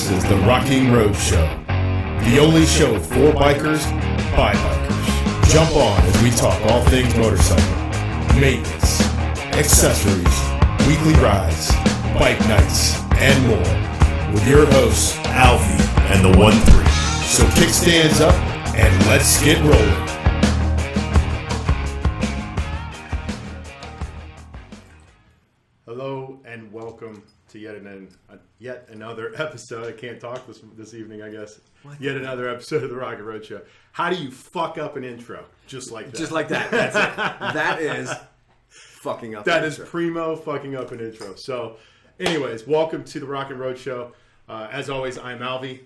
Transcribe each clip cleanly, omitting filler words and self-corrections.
This is the Rocking RoadShow, the only show for bikers, by bikers. Jump on as we talk all things motorcycle, maintenance, accessories, weekly rides, bike nights, and more. With your hosts, Alvie and The One3. So kickstands up and let's get rolling. Hello and welcome to yet another episode. I can't talk this evening, I guess. Yet another episode of the Rocking RoadShow. How do you fuck up an intro just like that? Just like that. That's it. That is fucking up. That is primo fucking up an intro. So, anyways, welcome to the Rocking RoadShow. As always, I'm Alvie.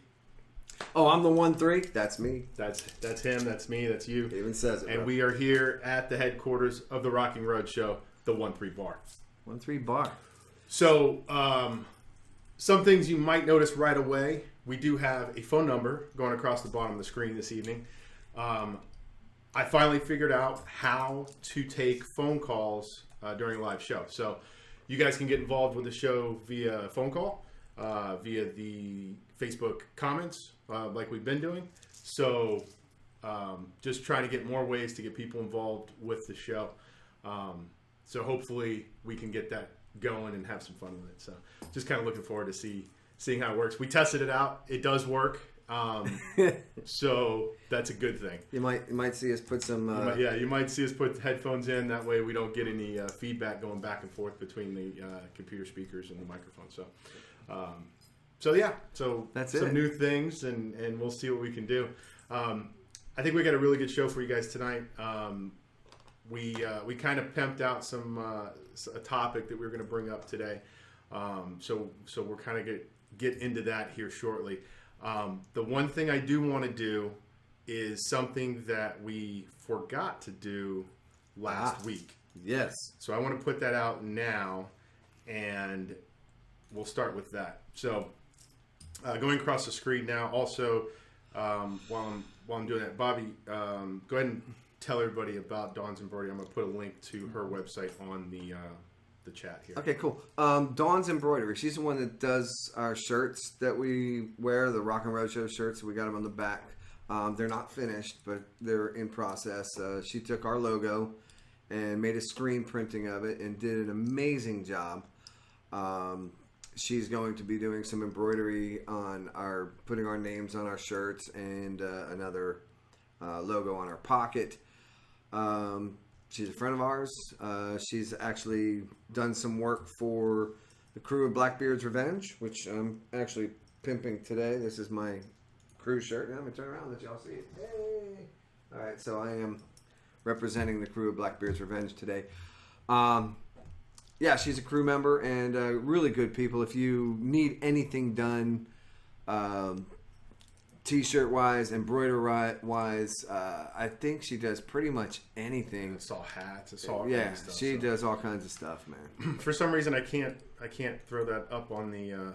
Oh, I'm the 1-3. That's me. That's him. That's me. That's you. It even says it. And we are here at the headquarters of the Rocking RoadShow, the 1-3 bar. 1-3 bar. So, some things you might notice right away. We do have a phone number going across the bottom of the screen this evening. I finally figured out how to take phone calls during a live show. So, you guys can get involved with the show via phone call, via the Facebook comments, like we've been doing. So, just trying to get more ways to get people involved with the show. So hopefully we can get that going and have some fun with it. So just kind of looking forward to seeing how it works. We tested it out. It does work. So that's a good thing. You might see us put some... you might see us put headphones in. That way we don't get any feedback going back and forth between the computer speakers and the microphone. So that's some it. new things, and we'll see what we can do. I think we got a really good show for you guys tonight. We kind of pimped out a topic that we were going to bring up today, so we're kind of get into that here shortly. The one thing I do want to do is something that we forgot to do last week. Yes. So I want to put that out now, and we'll start with that. So going across the screen now. Also, while I'm doing that, Bobby, go ahead and tell everybody about Dawn's Embroidery. I'm going to put a link to her website on the chat here. Okay, cool. Dawn's Embroidery. She's the one that does our shirts that we wear, the Rockin' RoadShow shirts. We got them on the back. They're not finished, but they're in process. She took our logo and made a screen printing of it and did an amazing job. She's going to be doing some embroidery on putting our names on our shirts and another logo on our pocket. She's a friend of ours. She's actually done some work for the crew of Blackbeard's Revenge, which I'm actually pimping today. This is my crew shirt. Now let me turn around and let y'all see it. Hey! All right, so I am representing the crew of Blackbeard's Revenge today. Yeah, she's a crew member and really good people. If you need anything done, T-shirt wise, embroidery wise, I think she does pretty much anything. It's all hats. It's all yeah. stuff, She does all kinds of stuff, man. For some reason, I can't throw that up on the.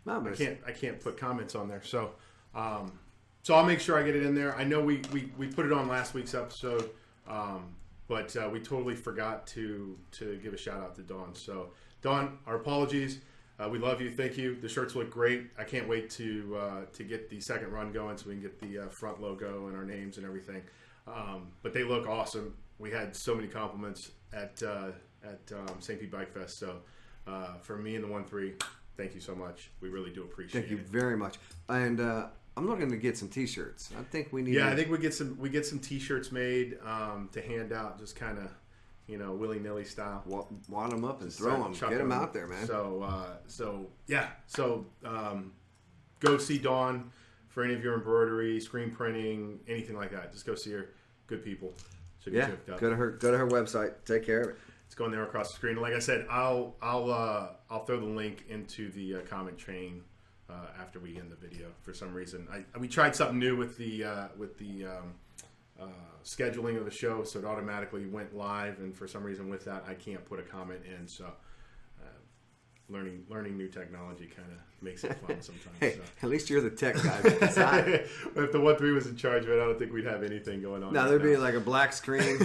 No, but I can't put comments on there. So I'll make sure I get it in there. I know we put it on last week's episode, but we totally forgot to give a shout out to Dawn. So Dawn, our apologies. We love you. Thank you. The shirts look great. I can't wait to get the second run going so we can get the front logo and our names and everything. But they look awesome. We had so many compliments at St. Pete Bike Fest. So for me and the 1-3, thank you so much. We really do appreciate it. Thank you very much. And I'm looking to get some T-shirts. I think we need. Yeah, I think we get some T-shirts made to hand out, just kind of. Willy-nilly style. Wad them up and throw them. Get them out there, man. So go see Dawn for any of your embroidery, screen printing, anything like that. Just go see her. Good people. So yeah, go to her website. Take care of it. It's going there across the screen. Like I said, I'll throw the link into the comment chain after we end the video. For some reason, we tried something new with the scheduling of the show, so it automatically went live, and for some reason with that I can't put a comment in, so learning new technology kind of makes it fun sometimes. Hey, so. At least you're the tech guy. If the 1-3 was in charge of it, I don't think we'd have anything going on. No, there'd be like a black screen.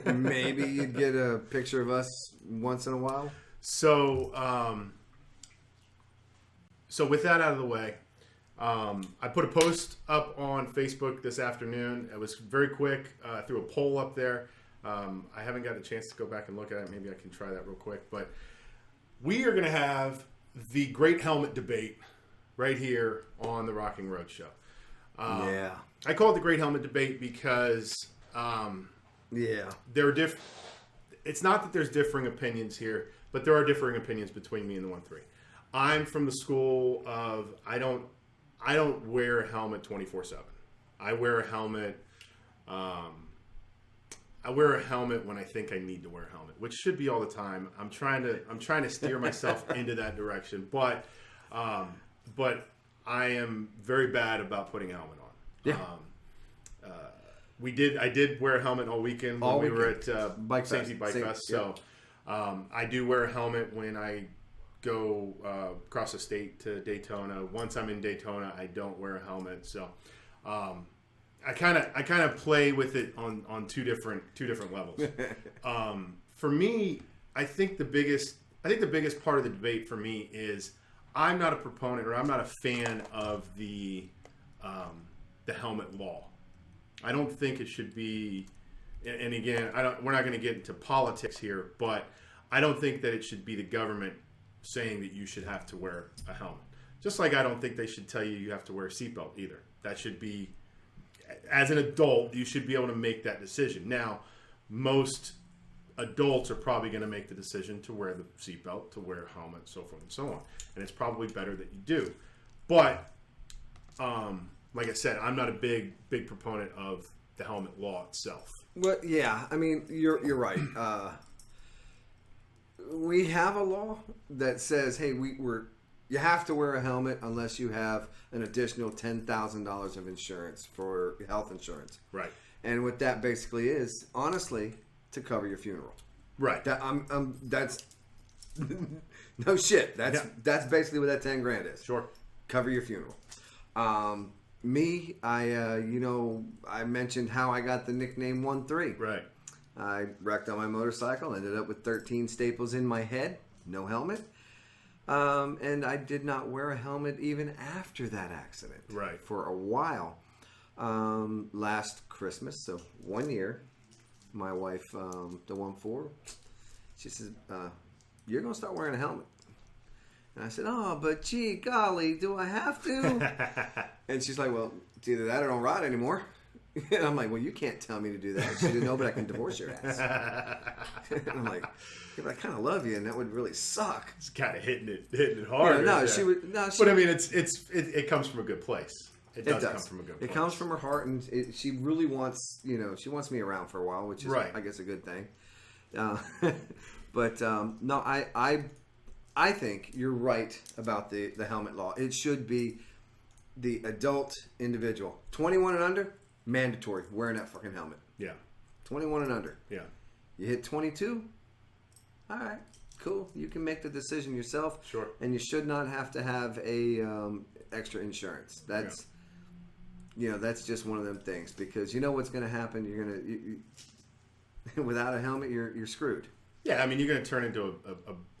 Maybe you'd get a picture of us once in a while. So with that out of the way, I put a post up on Facebook this afternoon. It was very quick. Threw a poll up there. I haven't got a chance to go back and look at it. Maybe I can try that real quick. But we are going to have the great helmet debate right here on the Rocking Road Show. I call it the great helmet debate because there are it's not that there's differing opinions here, but there are differing opinions between me and the 1-3. I'm from the school of I don't wear a helmet 24/7. I wear a helmet. I wear a helmet when I think I need to wear a helmet, which should be all the time. I'm trying to steer myself into that direction, but I am very bad about putting a helmet on. Yeah. I did wear a helmet all weekend when we were at Safety Bike Fest. So I do wear a helmet when I go across the state to Daytona. Once I'm in Daytona, I don't wear a helmet. So I kind of play with it on two different levels. For me, I think the biggest part of the debate for me is I'm not a proponent or I'm not a fan of the helmet law. I don't think it should be, and again, we're not going to get into politics here, but I don't think that it should be the government saying that you should have to wear a helmet. Just like I don't think they should tell you you have to wear a seatbelt either. That should be, as an adult, you should be able to make that decision. Now, most adults are probably going to make the decision to wear the seatbelt, to wear a helmet, so forth and so on. And it's probably better that you do. But, like I said, I'm not a big proponent of the helmet law itself. Well, yeah, I mean, you're right. We have a law that says, hey, you have to wear a helmet unless you have an additional $10,000 of insurance for health insurance. Right. And what that basically is, honestly, to cover your funeral. Right. That's no shit. That's basically what that 10 grand is. Sure. Cover your funeral. Me, I mentioned how I got the nickname 1-3. Right. I wrecked on my motorcycle, ended up with 13 staples in my head, no helmet. And I did not wear a helmet even after that accident. Right. For a while. Last Christmas, so 1 year, my wife, the 1-4, she says, you're going to start wearing a helmet. And I said, oh, but gee, golly, do I have to? And she's like, well, it's either that or don't ride anymore. And I'm like, well, you can't tell me to do that. She said, no, but I can divorce your ass. And I'm like, yeah, but I kind of love you, and that would really suck. It's kind of hitting it hard. Yeah, but I mean, it comes from a good place. It does come from a good place. It comes from her heart, and she really wants, she wants me around for a while, which is, right. I guess, a good thing. But no, I think you're right about the helmet law. It should be the adult individual. 21 and under, mandatory, wearing that fucking helmet. Yeah. 21 and under. Yeah. You hit 22, all right, cool. You can make the decision yourself. Sure. And you should not have to have a extra insurance. That's that's just one of them things, because you know what's going to happen. You're going to without a helmet, you're screwed. Yeah, I mean, you're going to turn into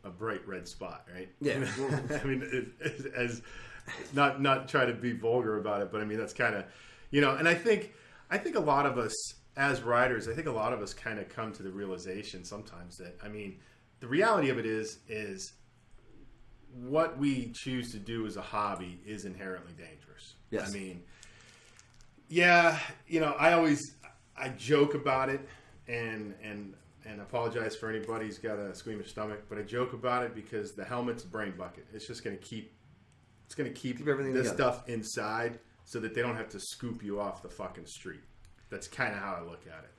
a bright red spot, right? Yeah. I mean, as not try to be vulgar about it, but I mean, that's kind of, and I think a lot of us as riders, I think a lot of us kind of come to the realization sometimes that, I mean, the reality of it is what we choose to do as a hobby is inherently dangerous. Yes. I mean, yeah, I joke about it and apologize for anybody who's got a squeamish stomach, but I joke about it because the helmet's a brain bucket. It's just going to keep everything this together. stuff inside so that they don't have to scoop you off the fucking street. That's kind of how I look at it.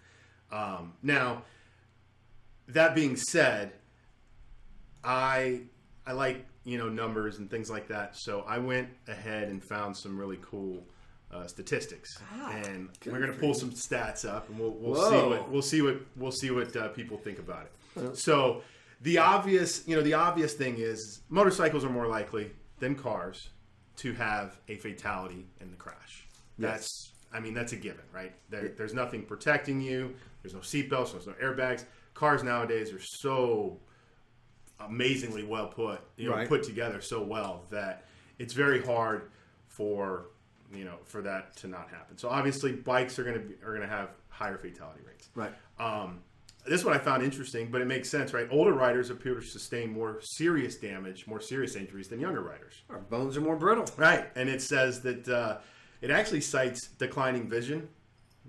Now, that being said, I like, numbers and things like that. So I went ahead and found some really cool statistics, and we're going to pull some stats up, and we'll see what people think about it. So the obvious thing is motorcycles are more likely than cars to have a fatality in the crash. That's a given, right? There's nothing protecting you. There's no seatbelts. There's no airbags. Cars nowadays are so amazingly well put together so well that it's very hard for that to not happen. So obviously bikes are going to have higher fatality rates. Right. This is what I found interesting, but it makes sense, right? Older riders appear to sustain more serious damage, more serious injuries than younger riders. Our bones are more brittle. Right. And it says that it actually cites declining vision.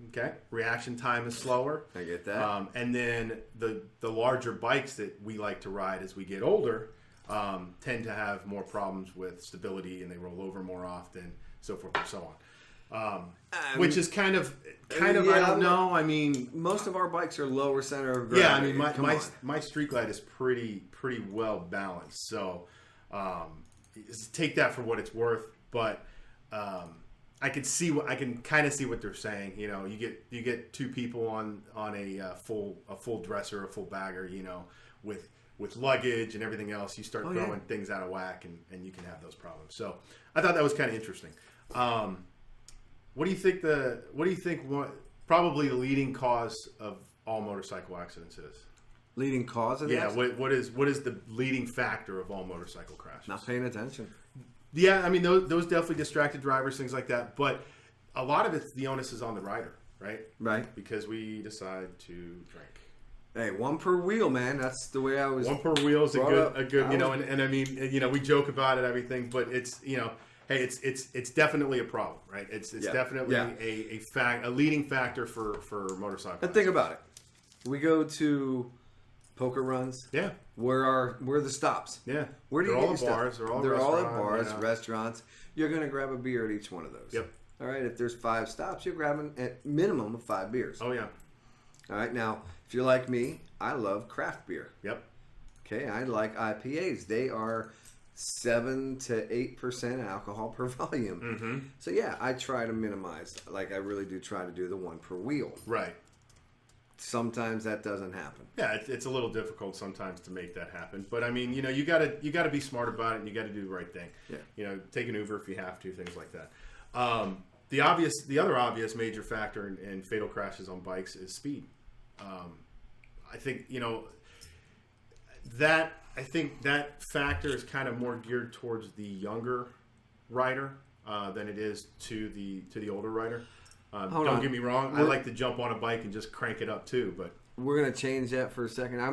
Okay. Reaction time is slower. I get that. And then the larger bikes that we like to ride as we get older tend to have more problems with stability, and they roll over more often, so forth and so on. Which is kind of I don't know. I mean, most of our bikes are lower center of gravity. Yeah, I mean, my street glide is pretty well balanced. So take that for what it's worth. But I can kind of see what they're saying. You know, you get two people on a full dresser, a full bagger. You know, with luggage and everything else, you start throwing things out of whack, and you can have those problems. So I thought that was kind of interesting. What do you think? Probably the leading cause of all motorcycle accidents is? Leading cause of the accident? What is the leading factor of all motorcycle crashes? Not paying attention. Yeah, I mean those definitely distracted drivers, things like that. But a lot of the onus is on the rider, right? Right. Because we decide to drink. Hey, one per wheel, man. That's the way I was. One per wheel is a good, you know, and I mean, you know, we joke about it, everything, but it's, you know. Hey, it's definitely a problem, right? It's definitely a leading factor for motorcycles. And think about it. We go to poker runs. Yeah. Where are the stops? Yeah. Where do you get your bars? stuff? They're all at bars, yeah. restaurants. You're going to grab a beer at each one of those. Yep. All right. If there's 5 stops, you're grabbing at minimum of 5 beers. Oh yeah. All right. Now, if you're like me, I love craft beer. Yep. Okay. I like IPAs. They are 7 to 8% alcohol per volume. Mm-hmm. So yeah, I try to minimize. Like I really do try to do the one per wheel. Right. Sometimes that doesn't happen. Yeah, it's a little difficult sometimes to make that happen. But I mean, you know, you gotta be smart about it, and you got to do the right thing. Yeah. You know, take an Uber if you have to, things like that. The other obvious major factor in fatal crashes on bikes is speed. I think you know that. I think that factor is kind of more geared towards the younger rider than it is to the older rider. Don't get me wrong. I like to jump on a bike and just crank it up too. But we're gonna change that for a second. I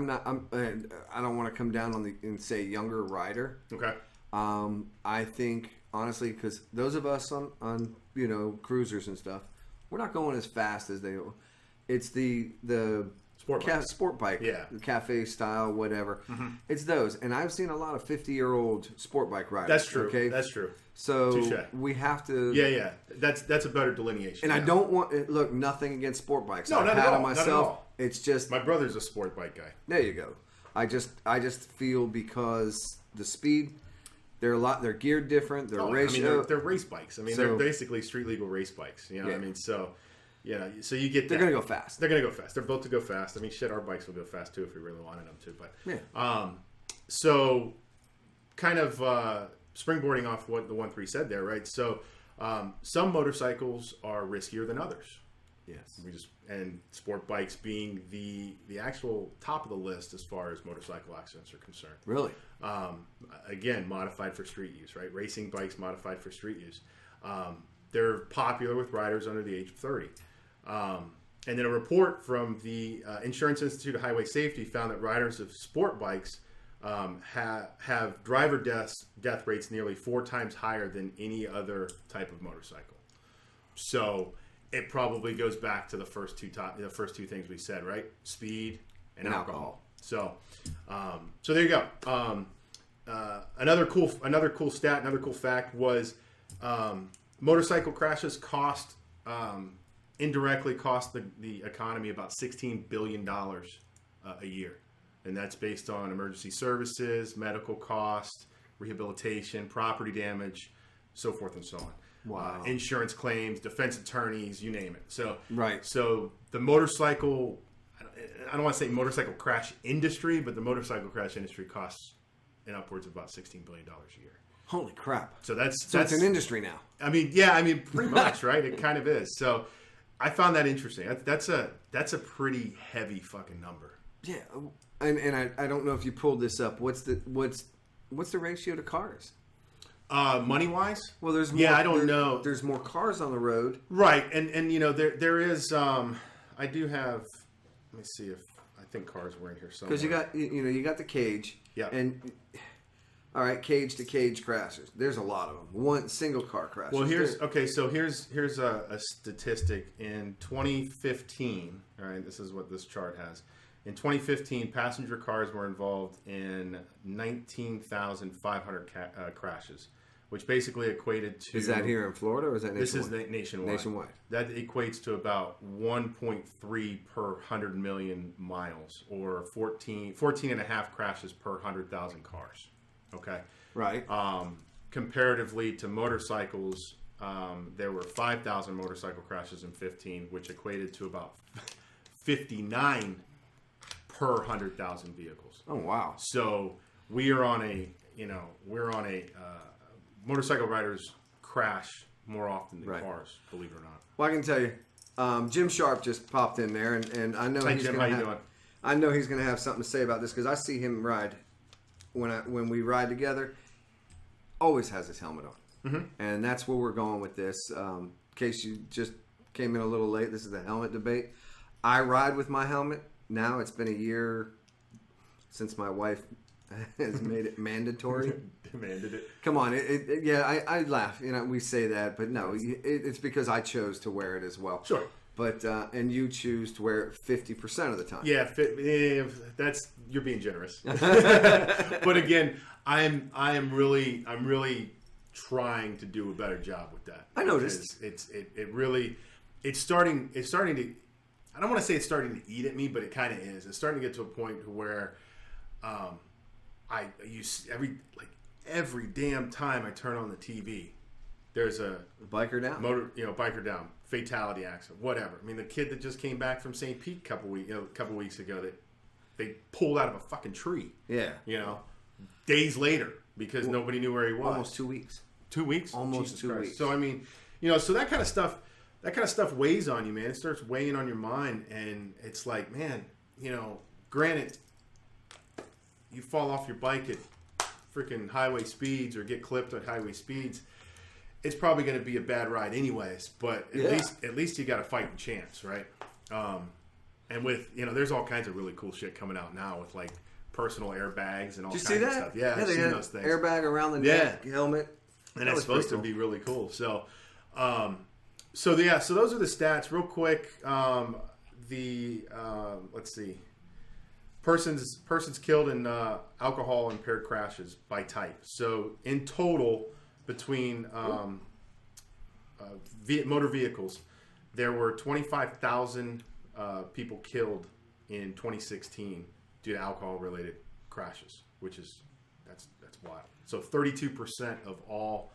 don't want to come down and say younger rider. Okay. I think honestly, because those of us on you know cruisers and stuff, we're not going as fast as they. It's the sport bike, yeah, cafe style, whatever. Mm-hmm. It's those, and I've seen a lot of 50-year-old sport bike riders. That's true. Okay, that's true. So Touché. we have to. Yeah. That's a better delineation. And I don't want look nothing against sport bikes. No, I've not had at all. them myself. Not at all. It's just my brother's a sport bike guy. There you go. I just feel because the speed, they're geared different. They're they're race bikes. I mean, they're basically street legal race bikes. You know what I mean? So. Yeah, so you get. They're gonna go fast. They're gonna go fast. They're built to go fast. I mean, shit, our bikes will go fast too if we really wanted them to. But yeah. So, kind of springboarding off what the 1-3 said there, right? So, some motorcycles are riskier than others. Yes. And sport bikes being the actual top of the list as far as motorcycle accidents are concerned. Really? Again, modified for street use, right? Racing bikes modified for street use. They're popular with riders under the age of 30. And then a report from the Insurance Institute of Highway Safety found that riders of sport bikes have driver death rates nearly 4 times higher than any other type of motorcycle. So it probably goes back to the first two things we said, right? Speed and alcohol. So there you go. Another cool stat, another cool fact was motorcycle crashes indirectly cost the economy about $16 billion a year. And that's based on emergency services, medical costs, rehabilitation, property damage, so forth and so on. Wow. Insurance claims, defense attorneys, you name it. So, right. So the motorcycle, I don't want to say motorcycle crash industry, but the motorcycle crash industry costs in upwards of about $16 billion a year. Holy crap. So it's an industry now. I mean, pretty much, right? It kind of is. So I found that interesting. That's a pretty heavy fucking number. Yeah. And I don't know if you pulled this up. What's the ratio to cars? Money wise, Well, there's more, I don't know. There's more cars on the road, Right, and there is. I do have. Let me see if I think cars were in here somewhere. because you got the cage. Yeah. And all right, cage to cage crashes. There's a lot of them. One single car crashes. Well, here's a statistic in 2015. All right, this is what this chart has. In 2015, passenger cars were involved in 19,500 crashes, which basically equated to. Is that here in Florida or is that nationwide? This is nationwide. Nationwide. That equates to about 1.3 per 100 million miles, or 14 and a half crashes per 100,000 cars. Okay. Right. Comparatively to motorcycles, there were 5,000 motorcycle crashes in 15, which equated to about 59 per 100,000 vehicles. Oh wow. So we are on a motorcycle riders crash more often than cars, believe it or not. Well, I can tell you, Jim Sharp just popped in there, and I know Hey, he's Jim, gonna how you doing? I know he's going to have something to say about this because I see him ride when we ride together. Always has his helmet on, and that's where we're going with this. In case you just came in a little late, this is the helmet debate. I ride with my helmet now. It's been a year since my wife has made it mandatory. Demanded it. Come on, I laugh. We say that, but no, it's because I chose to wear it as well. Sure. But and you choose to wear it 50% of the time. Yeah, that's you're being generous. But again, I'm really trying to do a better job with that. I noticed it's starting to. I don't want to say it's starting to eat at me, but it kind of is. It's starting to get to a point where I use every damn time I turn on the TV, there's a biker down, biker down, fatality accident, whatever. I mean, the kid that just came back from St. Pete a couple weeks ago that they pulled out of a fucking tree. Yeah. Days later because nobody knew where he was. Almost 2 weeks. 2 weeks? Almost Jesus 2 Christ. weeks. So I mean, so that kind of stuff weighs on you, man. It starts weighing on your mind, and it's like, man, granted, you fall off your bike at freaking highway speeds or get clipped at highway speeds, it's probably going to be a bad ride anyways, but at least you got a fighting chance, right? And with, there's all kinds of really cool shit coming out now with like personal airbags and all kinds of stuff. Yeah, I've seen those things. Airbag around the neck, helmet. And it's supposed to be really cool. So, so those are the stats real quick. Let's see. Persons killed in alcohol impaired crashes by type. So in total, between motor vehicles, there were 25,000 people killed in 2016 due to alcohol-related crashes, which is that's wild. So 32% of all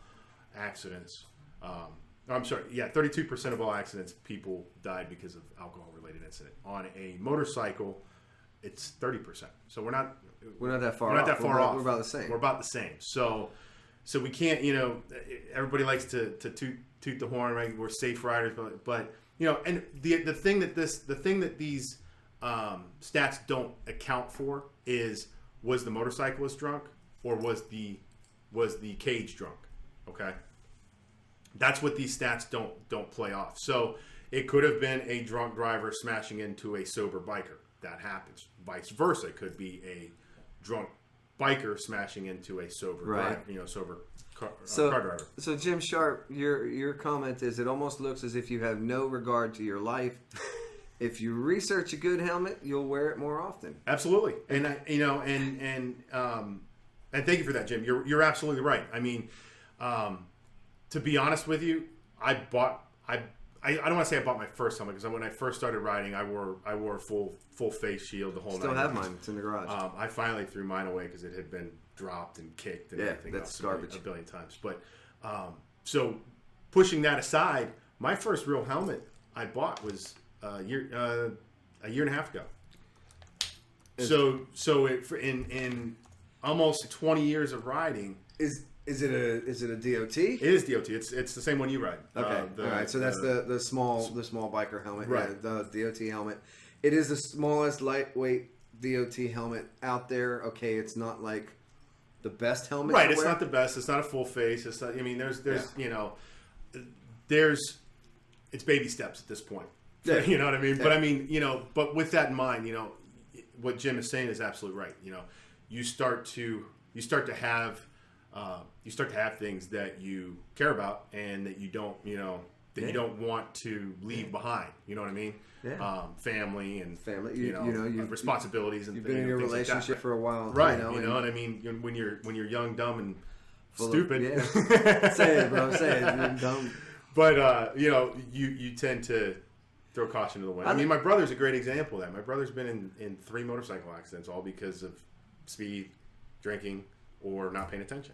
accidents. 32% of all accidents, people died because of alcohol-related incident. On a motorcycle, it's 30%. So we're not that far off. We're not that far off. We're about the same. We're about the same. So we can't, everybody likes to toot the horn, right? We're safe riders, but and the thing that these stats don't account for is, was the motorcyclist drunk or was the cage drunk? Okay, that's what these stats don't play off. So it could have been a drunk driver smashing into a sober biker. That happens. Vice versa, it could be a drunk biker smashing into a sober sober car driver. So Jim Sharp, your comment is, it almost looks as if you have no regard to your life. If you research a good helmet, you'll wear it more often. Absolutely, and and thank you for that, Jim. You're absolutely right. I mean, to be honest with you, I don't want to say I bought my first helmet, because when I first started riding, I wore a full face shield the whole night. Still have mine. It's in the garage. I finally threw mine away because it had been dropped and kicked and everything that's else garbage a billion times. But so pushing that aside, my first real helmet I bought was a year and a half ago. So in almost 20 years of riding, Is it a DOT? it is DOT. It's the same one you ride. Okay, all right. So that's the small biker helmet, right? Yeah, the DOT helmet. It is the smallest lightweight DOT helmet out there. Okay, it's not like the best helmet. Right, it's not the best. It's not a full face. It's not. I mean, there's it's baby steps at this point. Yeah. You know what I mean? Yeah. But I mean, but with that in mind, what Jim is saying is absolutely right. You start to have things that you care about and that you don't, you don't want to leave behind. You know what I mean? Yeah. Family and responsibilities and you've been in your relationship like for a while, right? You know what I mean? When you're young, dumb, and stupid. Say it, bro. Say it. You're dumb. But you tend to throw caution to the wind. I mean, my brother's a great example of that. My brother's been in 3 motorcycle accidents, all because of speed, drinking, or not paying attention.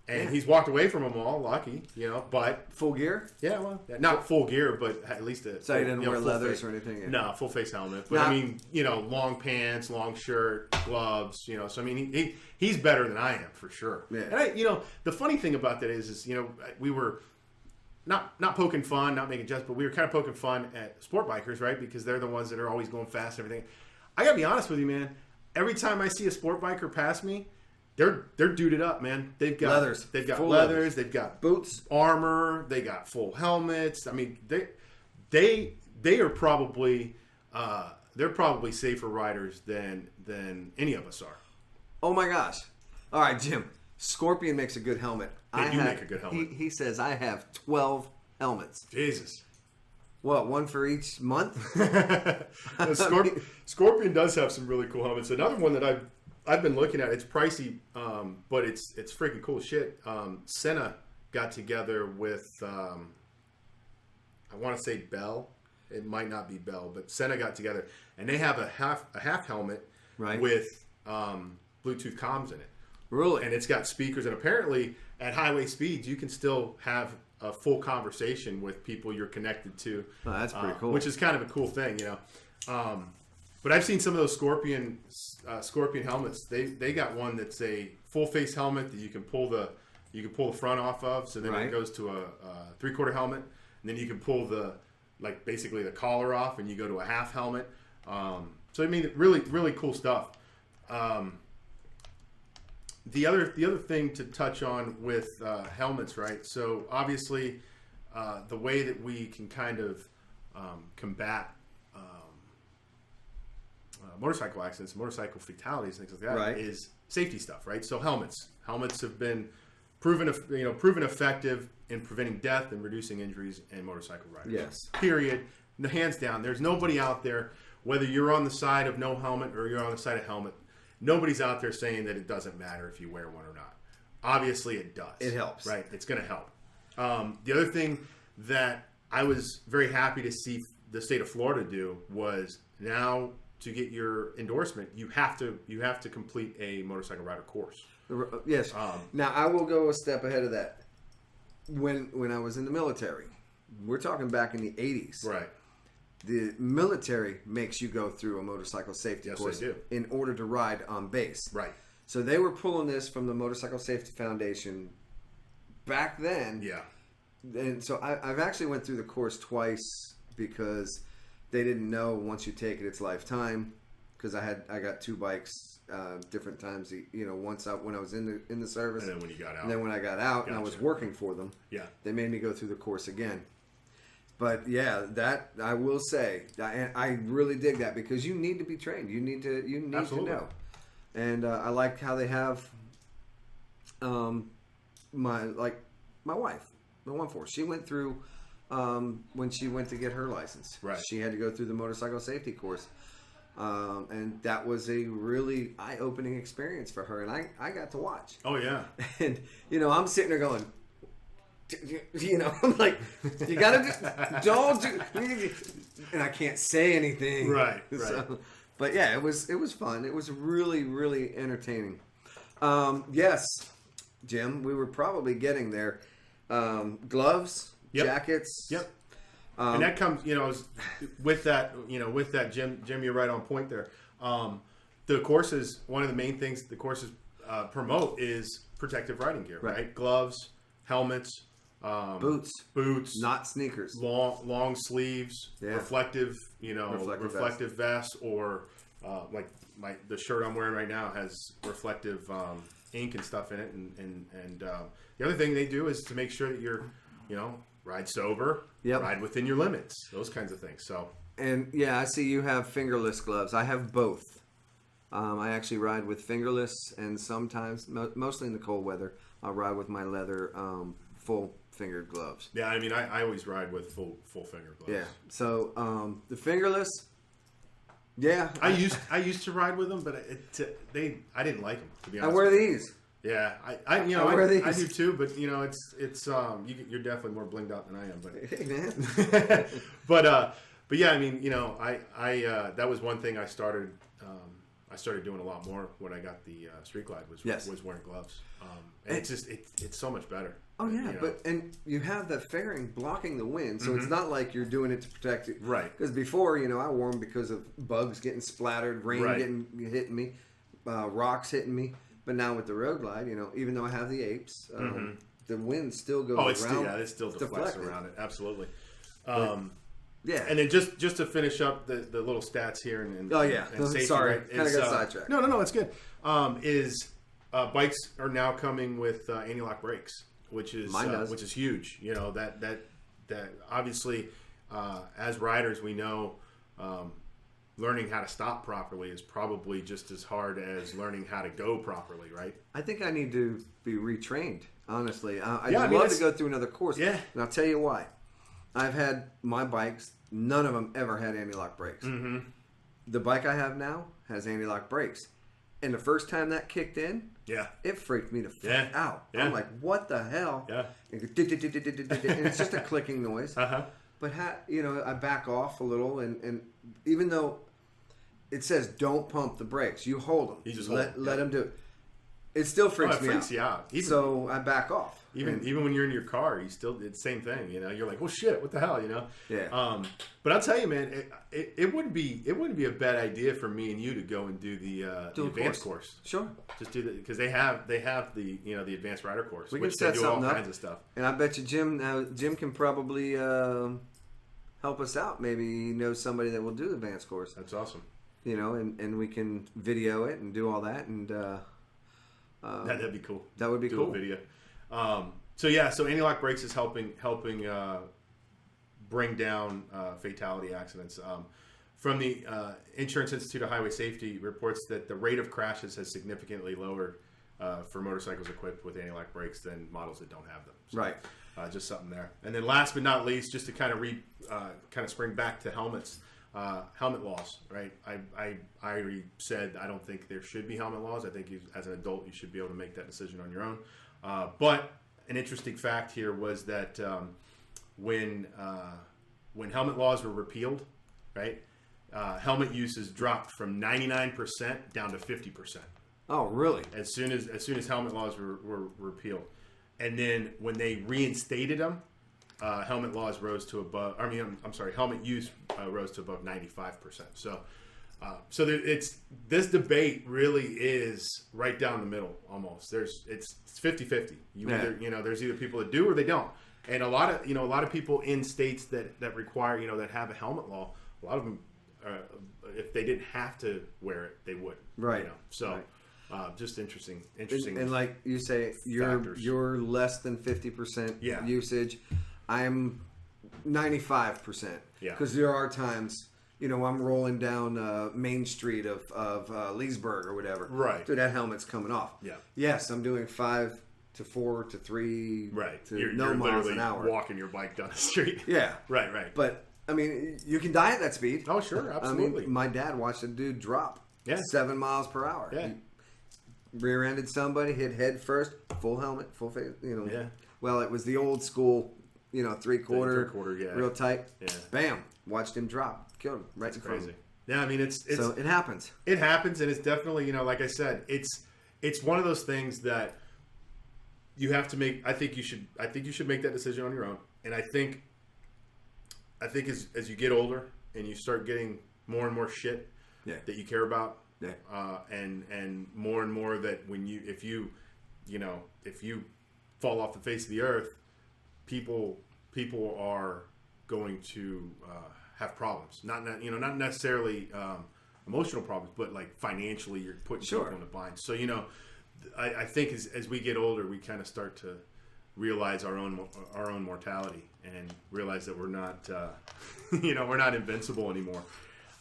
And he's walked away from them all, lucky, but... Full gear? Yeah, well, not full gear, but at least So he didn't wear leathers or anything? Yeah. No, full face helmet. But I mean, long pants, long shirt, gloves, so I mean, he's better than I am, for sure. Yeah. And the funny thing about that is we were not poking fun, not making jest, but we were kind of poking fun at sport bikers, right? Because they're the ones that are always going fast and everything. I gotta be honest with you, man. Every time I see a sport biker pass me, they're duded up, man. They've got leathers. They've got full leathers. They've got boots, armor. They got full helmets. I mean, they are probably they're probably safer riders than any of us are. Oh my gosh! All right, Jim. Scorpion makes a good helmet. They do make a good helmet. He says I have 12 helmets. Jesus. What, one for each month? Scorpion does have some really cool helmets. Another one that I've been looking at. It's pricey, but it's freaking cool shit. Senna got together with I want to say Bell. It might not be Bell, but Senna got together, and they have a half helmet with Bluetooth comms in it. Really? And it's got speakers, and apparently at highway speeds you can still have a full conversation with people you're connected to. Oh, that's pretty cool. Which is kind of a cool thing, But I've seen some of those Scorpion helmets. They got one that's a full face helmet that you can pull the front off of. So then it goes to a 3/4 helmet, and then you can pull basically the collar off, and you go to a half helmet. So I mean, really really cool stuff. The other thing to touch on with helmets, right? So obviously, the way that we can kind of combat motorcycle accidents, motorcycle fatalities, things like that, is safety stuff, right? So helmets have been proven effective in preventing death and reducing injuries in motorcycle riders. Yes. Period. Hands down. There's nobody out there, whether you're on the side of no helmet or you're on the side of helmet. Nobody's out there saying that it doesn't matter if you wear one or not. Obviously, it does. It helps. Right? It's going to help. The other thing that I was very happy to see the state of Florida do was now to get your endorsement, you have to complete a motorcycle rider course. Yes. Now, I will go a step ahead of that. When I was in the military, we're talking back in the 80s. Right. The military makes you go through a motorcycle safety course they do. In order to ride on base. Right. So they were pulling this from the Motorcycle Safety Foundation back then. Yeah. And so I've actually went through the course twice because they didn't know once you take it, it's lifetime. Because I got 2 bikes different times. Once when I was in the service, and then when you got out, and then when I got out and I was working for them, they made me go through the course again. But yeah, that I will say, I really dig that because you need to be trained. You need to know. And I like how they have my wife, the 1/4. She went through when she went to get her license. Right. She had to go through the motorcycle safety course, and that was a really eye-opening experience for her. And I got to watch. Oh yeah. And I'm sitting there going. I'm like, you gotta don't do, and I can't say anything. Right. So, but yeah, it was fun. It was really, really entertaining. Yes, Jim, we were probably getting there. Gloves, jackets. Yep. And that comes, with that, Jim, you're right on point there. The courses, one of the main things the courses promote is protective riding gear, right? Gloves, helmets. Boots, not sneakers. Long sleeves, reflective vest, or the shirt I'm wearing right now has reflective ink and stuff in it, and the other thing they do is to make sure that you're, ride sober, ride within your limits, those kinds of things. So. And yeah, I see you have fingerless gloves. I have both. I actually ride with fingerless, and sometimes, mostly in the cold weather, I'll ride with my leather full fingered gloves. Yeah, I mean, I always ride with full finger gloves. Yeah. So the fingerless, yeah. I used to ride with them, but I didn't like them, to be honest. I wear these. Yeah, I wear these. I do too, but it's you're definitely more blinged out than I am. But hey man. but yeah, I mean, I that was one thing I started doing a lot more when I got the Street Glide was wearing gloves. And it's so much better. Oh yeah, and you have the fairing blocking the wind, so it's not like you're doing it to protect it. Right. Because before, I wore them because of bugs getting splattered, rain hitting me, rocks hitting me. But now with the Road Glide, even though I have the apes, the wind still goes around. It still deflects around it. Absolutely. Yeah. And then just to finish up the little stats here and safety, sorry, right, kind of got sidetracked. No, it's good. Bikes are now coming with anti-lock brakes, which is huge. That obviously as riders we know learning how to stop properly is probably just as hard as learning how to go properly, right? I think I need to be retrained. Honestly, I'd love to go through another course. Yeah, and I'll tell you why. I've had my bikes; none of them ever had anti-lock brakes. Mm-hmm. The bike I have now has anti-lock brakes, and the first time that kicked in, it freaked me the fuck out. Yeah. I'm like, "What the hell?" Yeah, and it's just a clicking noise. But I back off a little, and even though it says don't pump the brakes, you hold them. You just let them do it. It still freaks me out. It freaks you out. So I back off. Even when you're in your car, it's the same thing. You're like, well, shit, what the hell, Yeah. But I'll tell you, man, it wouldn't be a bad idea for me and you to go and do the advanced course. Sure. Just do that because they have the the advanced rider course. We which can set they do all something up. Kinds of stuff. And I bet you Jim can probably help us out. Maybe he knows somebody that will do the advanced course. That's awesome. And we can video it and do all that, and that'd be cool. That would be do cool. A video. So anti-lock brakes is helping bring down fatality accidents. From the Insurance Institute of Highway Safety reports that the rate of crashes has significantly lowered for motorcycles equipped with anti-lock brakes than models that don't have them. So, right. Just something there. And then last but not least, just to kind of spring back to helmets. Helmet laws, right? I already said I don't think there should be helmet laws. I think as an adult you should be able to make that decision on your own. But an interesting fact here was that when helmet laws were repealed, right, helmet uses dropped from 99% down to 50%. Oh, really? As soon as helmet laws were repealed, and then when they reinstated them. Helmet laws rose to above. Helmet use rose to above 95%. So this debate really is right down the middle almost. It's 50-50. There's either people that do or they don't. And a lot of people in states that require that have a helmet law. A lot of them, if they didn't have to wear it, they would. Right. Just interesting. And like you say, you're less than 50% usage. I'm 95%. Yeah. Because there are times, I'm rolling down Main Street of Leesburg or whatever. Right. Dude, that helmet's coming off. Yeah. Yes, I'm doing 5 to 4 to 3 right. to you're miles an hour. Walking your bike down the street. Yeah. Right. But, you can die at that speed. Oh, sure. Absolutely. My dad watched a dude drop 7 miles per hour. Yeah. He rear-ended somebody, hit head first, full helmet, full face, Yeah. Well, it was the old school, 3/4, real tight. Yeah. Bam! Watched him drop, killed him right in front of him. Yeah, I mean it's so it happens. It happens, and it's definitely like I said, it's one of those things that you have to make. I think you should make that decision on your own. And I think as you get older and you start getting more and more shit that you care about, and more that if you fall off the face of the earth, people are going to have problems. Not necessarily emotional problems, but like financially, you're putting Sure. people in a bind. So I think as we get older, we kind of start to realize our own mortality and realize that we're not we're not invincible anymore.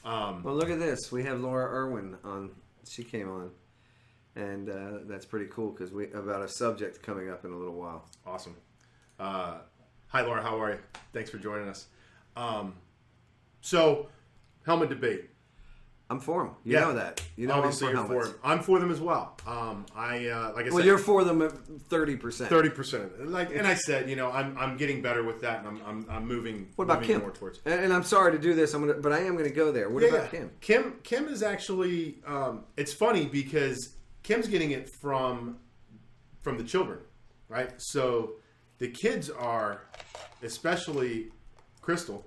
Well, look at this. We have Laura Irwin on. She came on, and that's pretty cool because we about a subject coming up in a little while. Awesome. Hi, Laura. How are you? Thanks for joining us. So, helmet debate. I'm for them. You know that. You know Obviously I'm you're for helmets. I'm for them as well. Like I said, Well, you're for them at 30%. 30%. Like, and I said, I'm getting better with that, and I'm moving. What about moving Kim? more towards. And I'm sorry to do this. But I am gonna go there. What about Kim? Kim is actually. It's funny because Kim's getting it from the children, right? So the kids are, especially Crystal,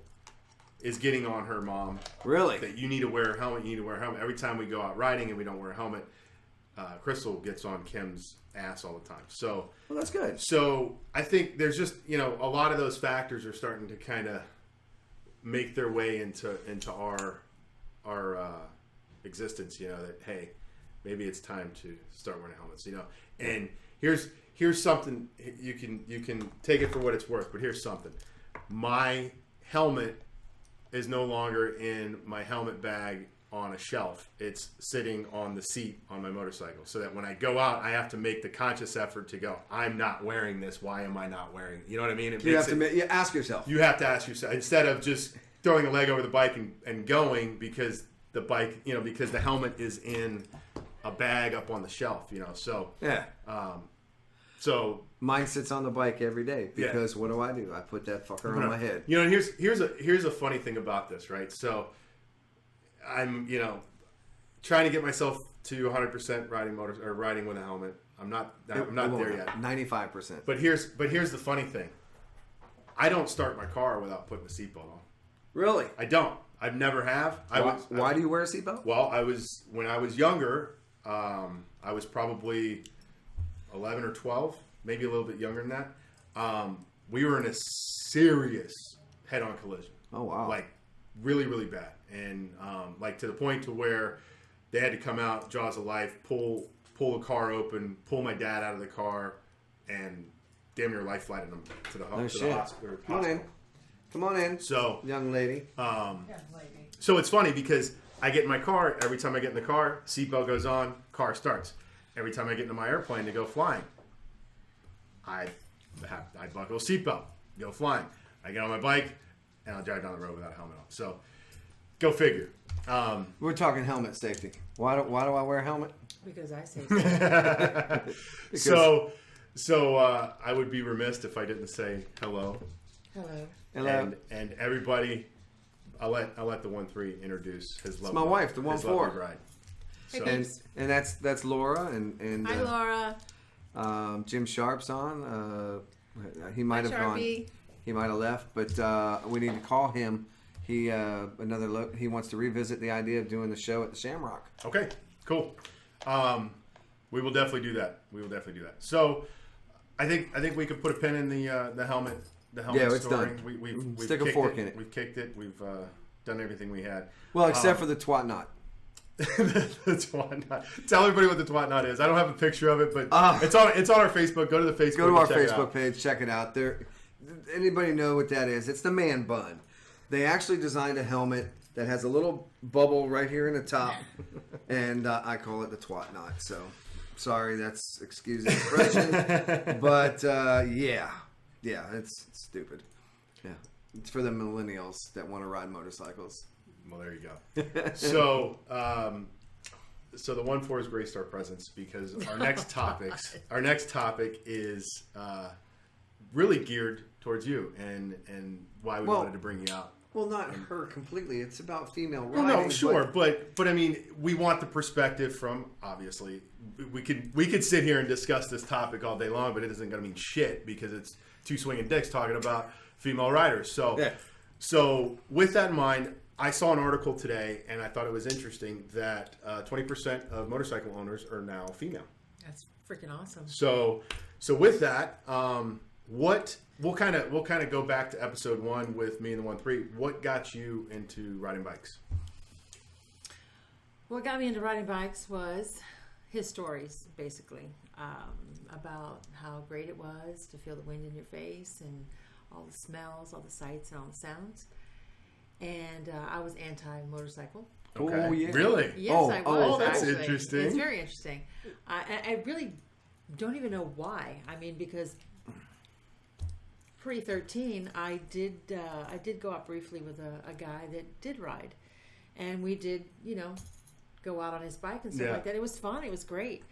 is getting on her mom. Really? That you need to wear a helmet. You need to wear a helmet. Every time we go out riding and we don't wear a helmet, Crystal gets on Kim's ass all the time. So, Well, that's good. so I think there's just a lot of those factors are starting to kind of make their way into our existence. That hey, maybe it's time to start wearing helmets. And here's something you can take it for what it's worth. But here's something: my helmet is no longer in my helmet bag on a shelf. It's sitting on the seat on my motorcycle, so that when I go out, I have to make the conscious effort to go, I'm not wearing this. Why am I not wearing it? You know what I mean? You have to ask yourself. You have to ask yourself, instead of just throwing a leg over the bike and going because the bike, because the helmet is in a bag up on the shelf, so. Yeah. So mine sits on the bike every day because what do? I put that fucker on my head. Here's a funny thing about this, right? So I'm, trying to get myself to 100% riding with a helmet. I'm not there yet. 95%. But here's the funny thing. I don't start my car without putting a seatbelt on. Really? I don't. I've never have. Why do you wear a seatbelt? Well, when I was younger, I was probably 11 or 12, maybe a little bit younger than that. We were in a serious head-on collision. Oh, wow. Like really, really bad. And like to the point to where they had to come out, jaws of life, pull the car open, pull my dad out of the car, and damn near life flighted him to the hospital. Come on in. So, young lady. So it's funny because I get in my car, every time I get in the car, seatbelt goes on, car starts. Every time I get into my airplane to go flying, I buckle a seatbelt, go flying. I get on my bike, and I'll drive down the road without a helmet on. So, go figure. We're talking helmet safety. Why do I wear a helmet? Because I say so. So I would be remiss if I didn't say hello. Hello. And everybody, I'll let the 1-3 introduce his lovely. It's my wife, the 1-4 bride. Hey, So, and that's Laura and hi, Laura. Jim Sharp's on. He might have gone. Sharpie. He might have left, but we need to call him. He he wants to revisit the idea of doing the show at the Shamrock. okay, cool. We will definitely do that. So, I think we could put a pin in the helmet. The helmet Yeah, it's story. done. We've Stick a kicked fork in it. We've kicked it. We've done everything we had. Well, except for the twat knot. The twat knot. Tell everybody what the twat knot is. I don't have a picture of it, but it's on our Facebook. Go to the Facebook. Go to our and check it Facebook out. page. Check it out. Anybody know what that is? It's the man bun. They actually designed a helmet that has a little bubble right here in the top, and I call it the twat knot. So, sorry, that's excuse the expression, but yeah, it's stupid. Yeah, it's for the millennials that want to ride motorcycles. Well, there you go. So, so the 1-4 is graced our presence because our next topic is really geared towards you and why we wanted to bring you out. Well, not her completely. It's about female Well, riding. no, sure, but I mean, we want the perspective from obviously we could sit here and discuss this topic all day long, but it isn't going to mean shit because it's two swinging dicks talking about female riders. So, Yeah. So with that in mind, I saw an article today, and I thought it was interesting that 20% of motorcycle owners are now female. That's freaking awesome. So with that, we'll kind of go back to episode 1 with me and the 1-3. What got you into riding bikes? What got me into riding bikes was his stories, basically, about how great it was to feel the wind in your face and all the smells, all the sights, and all the sounds. And I was anti-motorcycle. Okay. Oh, yeah. Really? Yes, I was. Oh, that's actually. interesting. It's very interesting. I really don't even know why. I mean, because pre-13, I did go out briefly with a guy that did ride, and we did, go out on his bike and stuff like that. It was fun. It was great.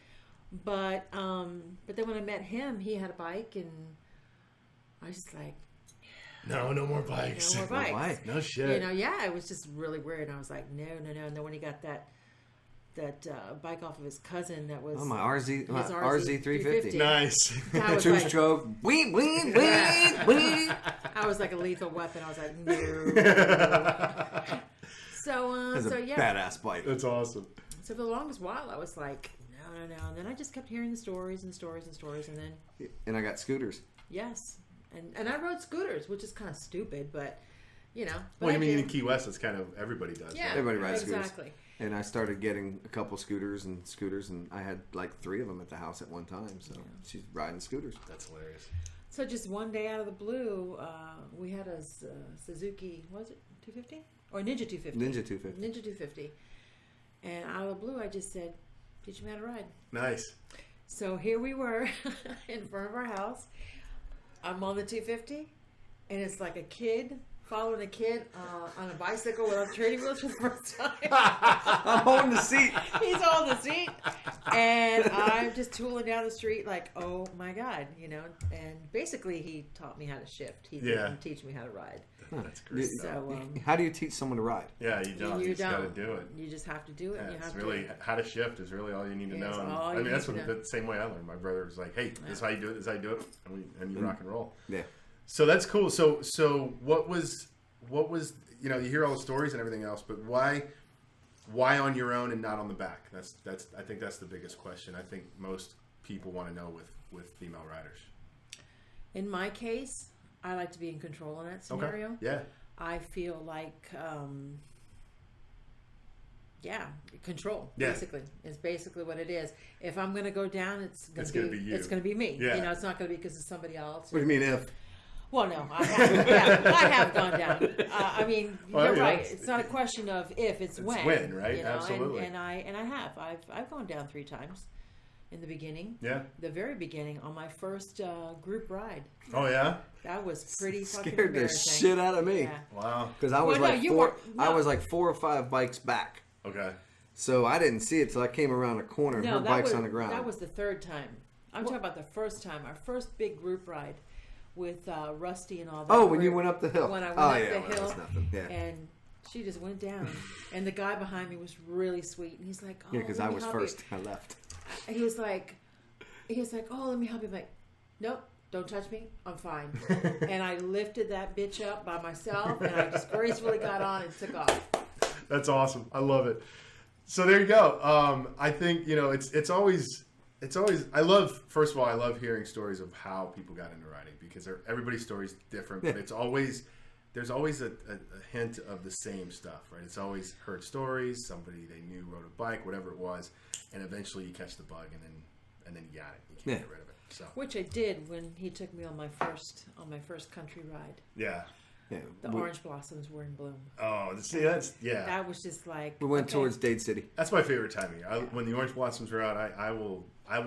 But then when I met him, he had a bike, and I was just like, no more bikes. no more bikes. No shit. It was just really weird. And I was like, no. And then when he got that bike off of his cousin, that was my RZ his RZ 350. Nice. I was Two like, stroke. Wee. I was like a lethal weapon. I was like, no. That's a badass bike. That's awesome. So for the longest while, I was like, no. And then I just kept hearing the stories, and then And I got scooters. yes, and I rode scooters, which is kind of stupid, but But Well, you I mean did. in Key West, it's kind of everybody does. Yeah, right? Everybody rides exactly. And I started getting a couple scooters, and I had like 3 of them at the house at one time. So she's riding scooters. That's hilarious. So just one day out of the blue, we had a Suzuki, was it 250? Or Ninja 250? Ninja 250. Ninja 250. And out of the blue, I just said, teach me how to ride. Nice. So here we were in front of our house. I'm on the 250, and it's like a kid following a kid on a bicycle without training wheels for the first time. I'm holding the seat. He's on the seat, and I'm just tooling down the street like, oh my God, And basically, he taught me how to shift. He didn't teach me how to ride. That's great. So How do you teach someone to ride? Yeah, you don't. You just got to do it. You just have to do it. Yeah, and you have it's really how to shift is really all you need to know. all And, you that's need to know. the same way I learned. My brother was like, "Hey, this is how you do it. This is how you do it," and you rock and roll. Yeah. So that's cool. So what was you hear all the stories and everything else, but why on your own and not on the back? That's I think that's the biggest question. I think most people want to know with female riders. In my case, I like to be in control in that scenario. Okay. Yeah. I feel like, control. Yeah. Basically, is basically what it is. If I'm going to go down, it's going gonna be you. It's going to be me. Yeah. It's not going to be because of somebody else. What do you mean if? Well, no, I have gone down. I mean, you're right. It's not a question of if; it's when. It's when, right? Absolutely. And I have. I've gone down 3 times in the beginning. Yeah. The very beginning on my first group ride. Oh yeah. That was pretty fucking Scared the embarrassing. shit out of me. Yeah. Wow. Because I was I was like 4 or 5 bikes back. Okay. So I didn't see it till I came around a corner and her bike's on the ground. That was the 3rd time. I'm talking about the first time. Our first big group ride with Rusty and all that. Oh, when you went up the hill. When I went up the well, hill. That's nothing. Yeah. And she just went down. And the guy behind me was really sweet. And he's like, oh, Yeah, because I was first. I left. He was like, oh, let me help you. I'm like, nope. Don't touch me. I'm fine. And I lifted that bitch up by myself, and I just gracefully got on and took off. That's awesome. I love it. So there you go. I think it's always. I love hearing stories of how people got into riding because everybody's story is different, but there's always a hint of the same stuff, right? It's always heard stories. Somebody they knew rode a bike, whatever it was, and eventually you catch the bug, and then you got it. You can't get rid of it. So. Which I did when he took me on my first country ride. Yeah. Yeah. The orange blossoms were in bloom. Oh, see, that's That was just like we went towards Dade City. That's my favorite time of year. When the orange blossoms are out, I will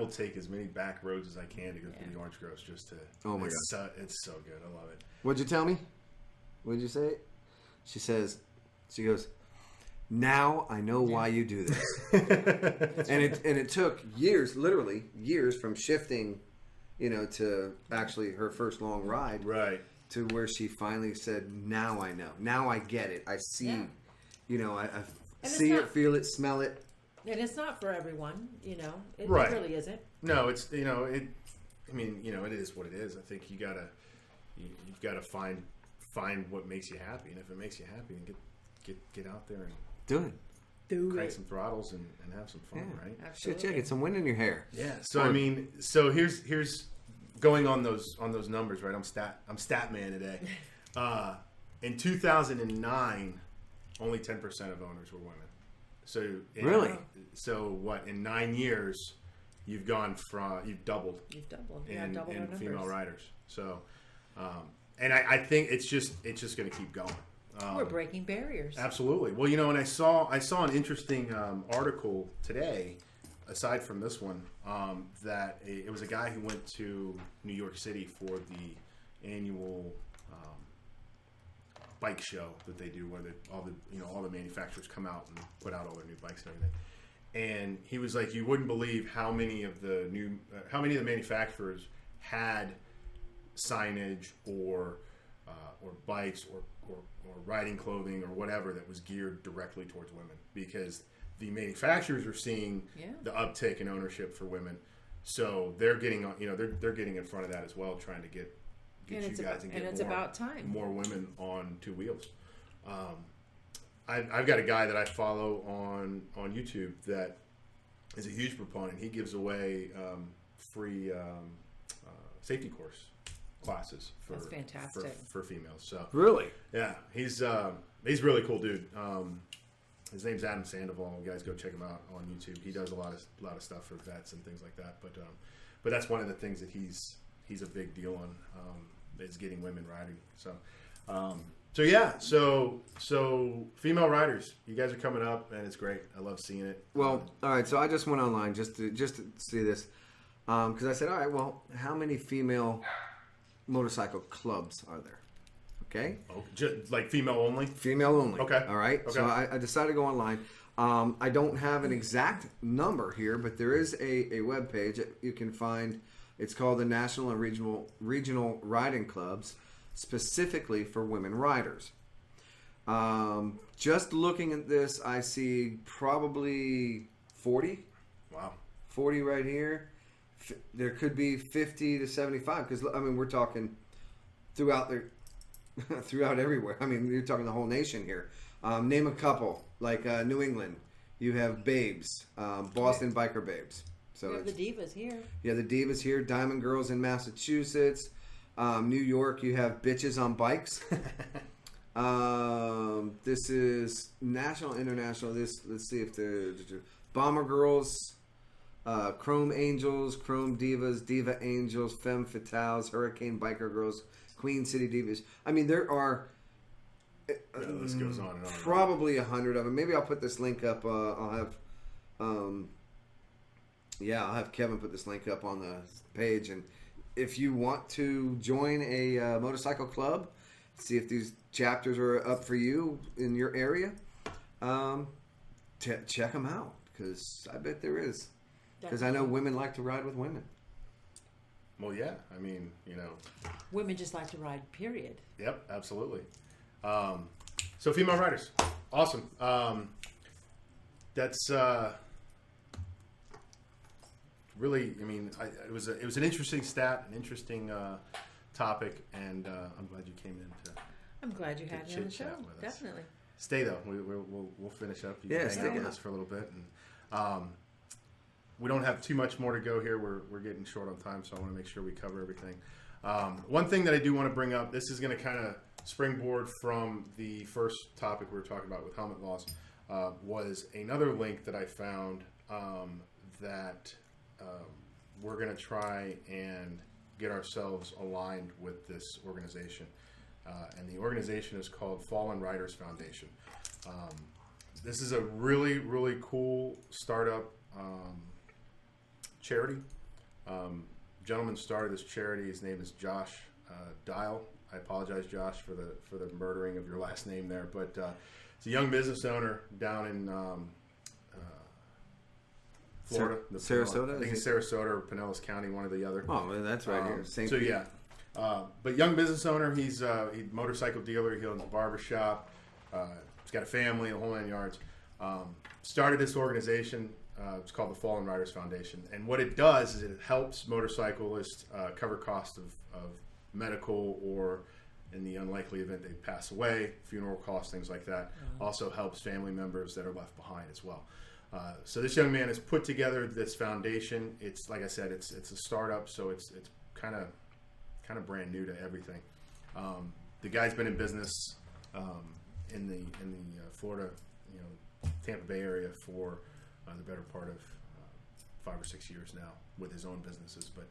take as many back roads as I can to go through the orange groves just to. Oh my God, it's so good. I love it. What'd you tell me? What'd you say? She goes, now I know why you do this. and it took years, literally years from shifting, to actually her first long ride. Right. To where she finally said, now I know. Now I get it. I see, I see it, feel it, smell it. And it's not for everyone, It Right. really isn't. No, it's, it is what it is. I think you've got to find what makes you happy. And if it makes you happy, then get out there and do it. Crank some throttles and have some fun, right? Absolutely. Shit, get some wind in your hair. Yeah. So here's going on those numbers, right? I'm stat man today. In 2009, only 10% of owners were women. Really? So what? In 9 years, you've doubled. You've doubled. In doubled our numbers. female riders. So, and I think it's just going to keep going. We're breaking barriers. Absolutely. Well, and I saw an interesting article today, aside from this one, that it was a guy who went to New York City for the annual bike show that they do, where all the manufacturers come out and put out all their new bikes and everything. And he was like, you wouldn't believe how many of the manufacturers had signage or bikes or riding clothing or whatever that was geared directly towards women, because the manufacturers are seeing the uptick in ownership for women, so they're getting they're getting in front of that as well, trying to get you guys and get about time. More women on two wheels. I've got a guy that I follow on YouTube that is a huge proponent. He gives away free safety course classes for That's fantastic. for females. So Really? yeah, he's a really cool dude. His name's Adam Sandoval. You guys go check him out on YouTube. He does a lot of stuff for vets and things like that. But that's one of the things that he's a big deal on, is getting women riding. So female riders, you guys are coming up, and it's great. I love seeing it. Well, all right. So I just went online just to see this, because I said, all right, well, how many female motorcycle clubs are there? Okay. Oh, just like female only? Female only. Okay. All right. Okay. So I decided to go online. I don't have an exact number here, but there is a web page that you can find. It's called the National and Regional Riding Clubs, specifically for women riders. Just looking at this, I see probably 40. Wow. 40 right here. There could be 50 to 75, because I mean we're talking throughout everywhere. I mean, you're talking the whole nation here. Name a couple, like New England. You have Babes, Boston Biker Babes. So we have the Divas here. Yeah, the Divas here. Diamond Girls in Massachusetts. New York, you have Bitches on Bikes. This is national, international. Let's see if the Bomber Girls, Chrome Angels, Chrome Divas, Diva Angels, Femme Fatales, Hurricane Biker Girls, Queen City Divas. I mean, there are The list goes on and on. probably 100 of them. Maybe I'll put this link up. I'll have Kevin put this link up on the page. And if you want to join a motorcycle club, see if these chapters are up for you in your area, check them out, because I bet there is. Because I know women like to ride with women. Well, yeah. I mean, Women just like to ride, period. Yep, absolutely. So female riders, awesome. That's really. I mean, it was an interesting stat, an interesting topic, and I'm glad you came in to. I'm glad you had me on the show. chit-chat with us. Definitely. Stay though. We'll finish up. You Yeah, can stay hang out with on. us for a little bit, and we don't have too much more to go here. We're getting short on time, so I want to make sure we cover everything. One thing that I do want to bring up, this is going to kind of springboard from the first topic we were talking about with helmet loss, was another link that I found that we're going to try and get ourselves aligned with this organization. And the organization is called Fallen Riders Foundation. This is a really, really cool startup charity. Gentleman started this charity. His name is Josh Dial. I apologize, Josh, for the murdering of your last name there, but it's a young business owner down in Florida, Sarasota. I think it's Sarasota or Pinellas County, one or the other. Oh, well, that's right here. Same So thing. yeah, but young business owner. He's a motorcycle dealer. He owns a barber shop. He's got a family, the whole 9 yards. Started this organization. It's called the Fallen Riders Foundation, and what it does is it helps motorcyclists cover costs of medical, or in the unlikely event they pass away, funeral costs, things like that. Also helps family members that are left behind as well. So this young man has put together this foundation. It's like I said, it's a startup, so it's kind of brand new to everything. The guy's been in business in the Florida Tampa Bay area for the better part of 5 or 6 years now with his own businesses, but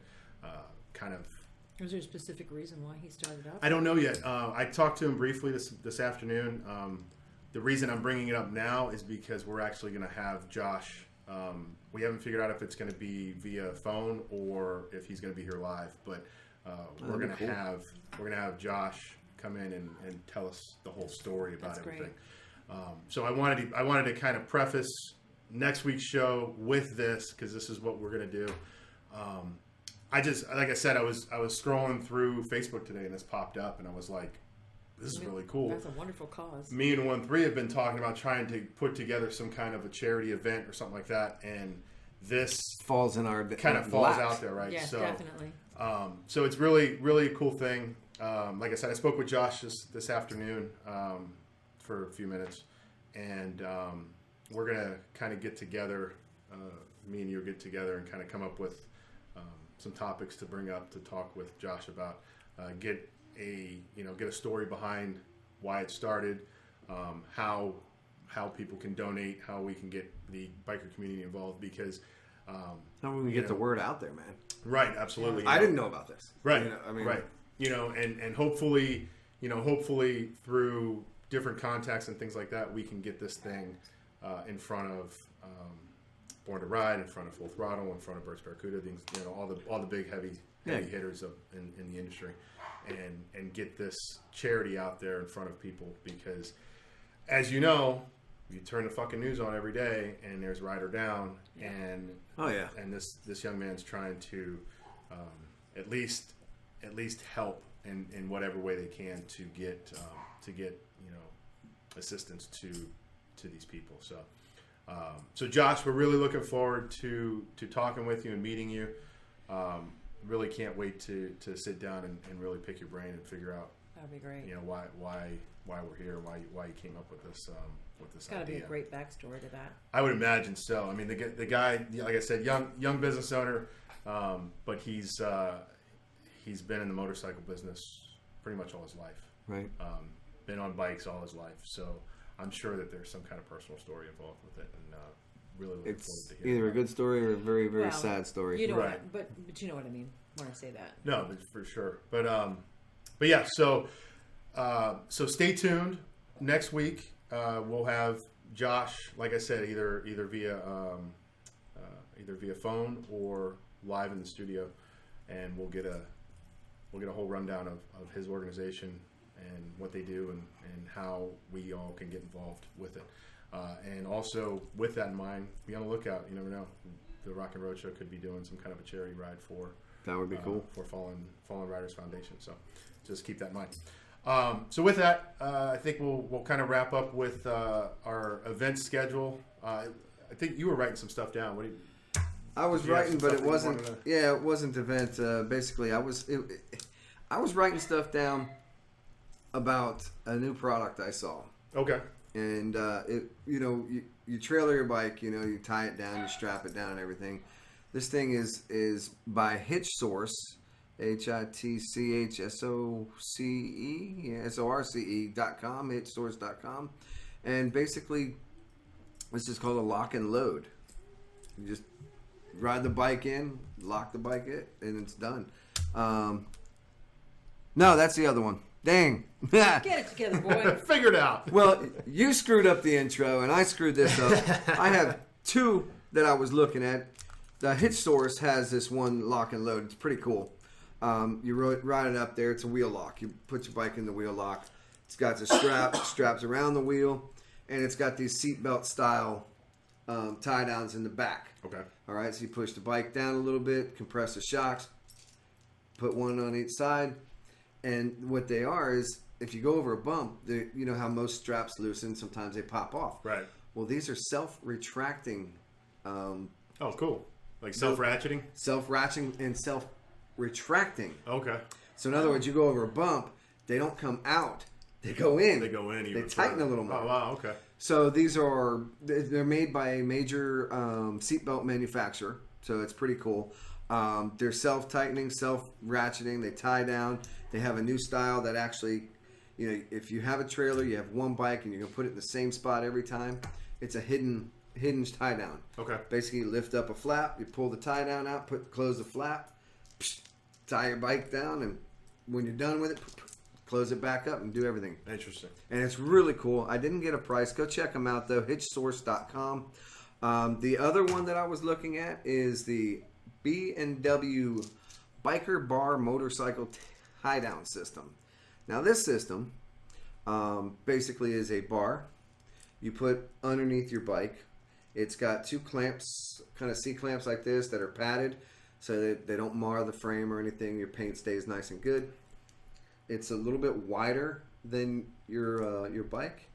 kind of. Was there a specific reason why he started up? I don't know yet. I talked to him briefly this afternoon. The reason I'm bringing it up now is because we're actually going to have Josh. We haven't figured out if it's going to be via phone or if he's going to be here live, but we're going to have Josh come in and tell us the whole story about That's everything. Great. So I wanted to kind of preface next week's show with this because this is what we're going to do. Like I said, I was scrolling through Facebook today and this popped up and I was like, this is really cool. That's a wonderful cause. Me and 1-3 have been talking about trying to put together some kind of a charity event or something like that, and this falls in our kind of falls out there, right? Yeah, so, definitely. So it's really a cool thing. Like I said, I spoke with Josh this afternoon for a few minutes, and we're gonna kind of get together. Me and you get together and kind of come up with some topics to bring up to talk with Josh about. Get a story behind why it started, how people can donate, how we can get the biker community involved, because how we can get the word out there, man. Right, absolutely. I didn't know about this. Right, Right. And hopefully through different contacts and things like that, we can get this thing in front of Born to Ride, in front of Full Throttle, in front of Burst Barracuda, things, all the big heavy hitters in the industry, and get this charity out there in front of people, because as you know, you turn the fucking news on every day and there's Rider Down, and and this young man's trying to at least help in whatever way they can to get assistance to these people. So Josh, we're really looking forward to talking with you and meeting you. Really can't wait to sit down and really pick your brain and figure out, That'd be great. why we're here, why you came up with this It's got to be a great backstory to that. I would imagine so. I mean, the guy, like I said, young business owner, but he's been in the motorcycle business pretty much all his life. Right. Been on bikes all his life, so I'm sure that there's some kind of personal story involved with it, and really looking forward It's to hearing either a about good story or a very, very Well, sad story. You know Right. but you know what I mean when I say that. No, but for sure. But yeah. So stay tuned. Next week we'll have Josh, like I said, either via phone or live in the studio, and we'll get a whole rundown of his organization and what they do and how we all can get involved with it. And also, with that in mind, be on the lookout. You never know. The Rock and Road Show could be doing some kind of a charity ride for That would be cool. for Fallen Riders Foundation. So just keep that in mind. So with that, I think we'll kind of wrap up with our event schedule. I think you were writing some stuff down. What do you? I was you have writing, some but stuff it that you wasn't. wanted Yeah, it wasn't event. Basically, I was writing stuff down about a new product I saw. Okay. And you trailer your bike, you tie it down, you strap it down and everything. This thing is by Hitch Source, HITCHSORCE.com, hitchsource.com. And basically, this is called a lock and load. You just ride the bike in, lock the bike in, and it's done. No, that's the other one. Dang. Get it together, boy. Figure it out. Well, you screwed up the intro, and I screwed this up. I have two that I was looking at. The Hitch Source has this one lock and load. It's pretty cool. You ride it up there. It's a wheel lock. You put your bike in the wheel lock. It's got the straps around the wheel, and it's got these seatbelt style tie downs in the back. Okay. All right, so you push the bike down a little bit, compress the shocks, put one on each side, and what they are is if you go over a bump, you know how most straps loosen, sometimes they pop off. Right. Well, these are self-retracting. Oh, cool. Like self-ratcheting? Self-ratcheting and self-retracting. Okay. So in other words, you go over a bump, they don't come out. They go in. They go in even They tighten further. a little more. Oh, wow. Okay. So they're made by a major seatbelt manufacturer. So it's pretty cool. They're self-tightening, self-ratcheting. They tie down. They have a new style that actually, if you have a trailer, you have one bike, and you're going to put it in the same spot every time. It's a hinge tie down. Okay. Basically, you lift up a flap, you pull the tie down out, close the flap, tie your bike down, and when you're done with it, close it back up and do everything. Interesting. And it's really cool. I didn't get a price. Go check them out, though. hitchsource.com. The other one that I was looking at is the B&W Biker Bar Motorcycle Tie-Down System. Now, this system basically is a bar you put underneath your bike. It's got 2 clamps, kind of C-clamps like this, that are padded so that they don't mar the frame or anything. Your paint stays nice and good. It's a little bit wider than your bike.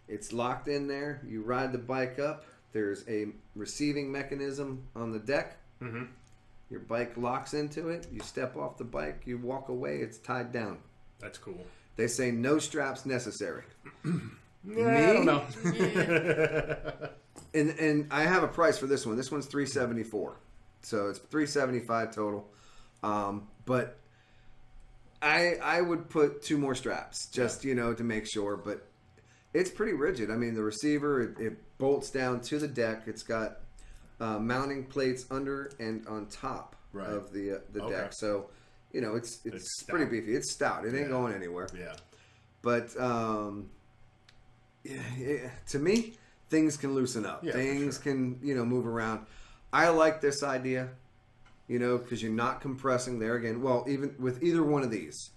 It's locked in there. You ride the bike up. There's a receiving mechanism on the deck. Mm-hmm. Your bike locks into it. You step off the bike. You walk away. It's tied down. That's cool. They say no straps necessary. Yeah, I don't know. And I have a price for this one. This one's $374, so it's $375 total. But I would put 2 more straps just to make sure. But it's pretty rigid. I mean, the receiver it bolts down to the deck. It's got mounting plates under and on top of the deck. So it's pretty beefy. It's stout. It ain't going anywhere. Yeah. But to me, things can loosen up. Yeah, things for sure. can move around. I like this idea, because you're not compressing there again. Well, even with either one of these,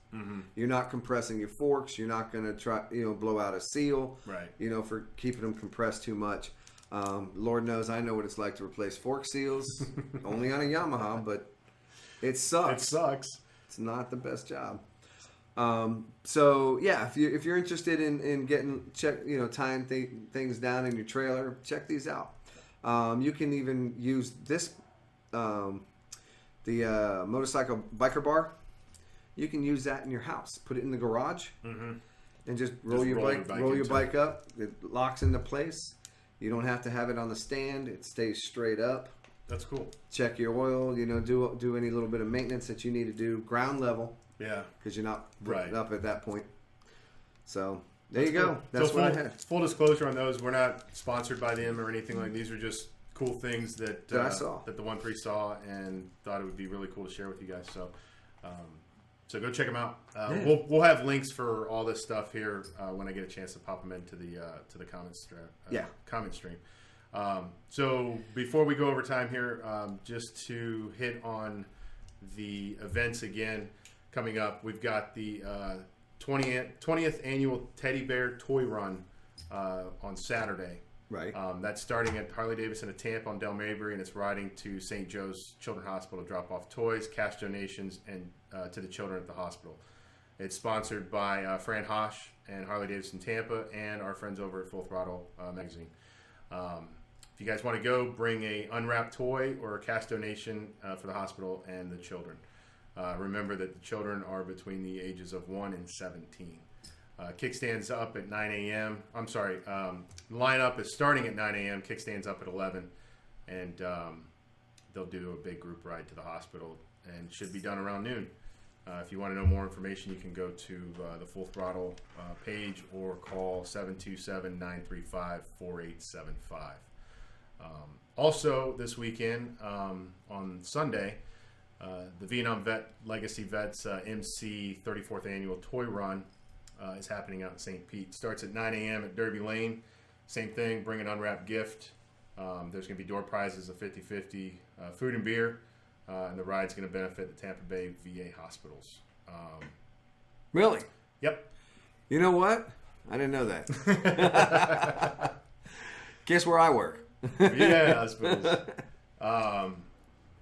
you're not compressing your forks. You're not going to try blow out a seal. Right. For keeping them compressed too much. Lord knows I know what it's like to replace fork seals, only on a Yamaha, but it sucks. It sucks. It's not the best job. So yeah, if you're interested in getting tying things down in your trailer, check these out. You can even use this the motorcycle biker bar. You can use that in your house. Put it in the garage, and just roll your bike up. It locks into place. You don't have to have it on the stand. It stays straight up. That's cool. Check your oil. Do any little bit of maintenance that you need to do ground level. Yeah. Because you're not putting it up at that point. So there you Cool. go. That's so what I had. Full disclosure on those, we're not sponsored by them or anything like. These are just cool things that I saw, that the 1-3 saw and thought it would be really cool to share with you guys. So, so go check them out. We'll have links for all this stuff here when I get a chance to pop them into the comments comment stream. So before we go over time here, just to hit on the events again. Coming up, we've got the 20th annual Teddy Bear Toy Run on Saturday. Right. That's starting at Harley-Davidson of Tampa on Del Mabry, and it's riding to St. Joe's Children's Hospital to drop off toys, cash donations, and to the children at the hospital. It's sponsored by Fran Hosh and Harley-Davidson Tampa and our friends over at Full Throttle Magazine. If you guys want to go, bring a unwrapped toy or a cash donation for the hospital and the children. Remember that the children are between the ages of 1 and 17. Kickstand's up at 9 a.m. I'm sorry, lineup is starting at 9 a.m. Kickstand's up at 11. And they'll do a big group ride to the hospital and should be done around noon. If you want to know more information, you can go to the Full Throttle page or call 727-935-4875. Also, this weekend, on Sunday, the Vietnam Vet Legacy Vets MC 34th Annual Toy Run is happening out in St. Pete. Starts at 9 a.m. at Derby Lane. Same thing, bring an unwrapped gift. There's going to be door prizes of 50-50, food and beer, and the ride's going to benefit the Tampa Bay VA hospitals. Really? Yep. You know what? I didn't know that. Guess where I work? Yeah, I suppose.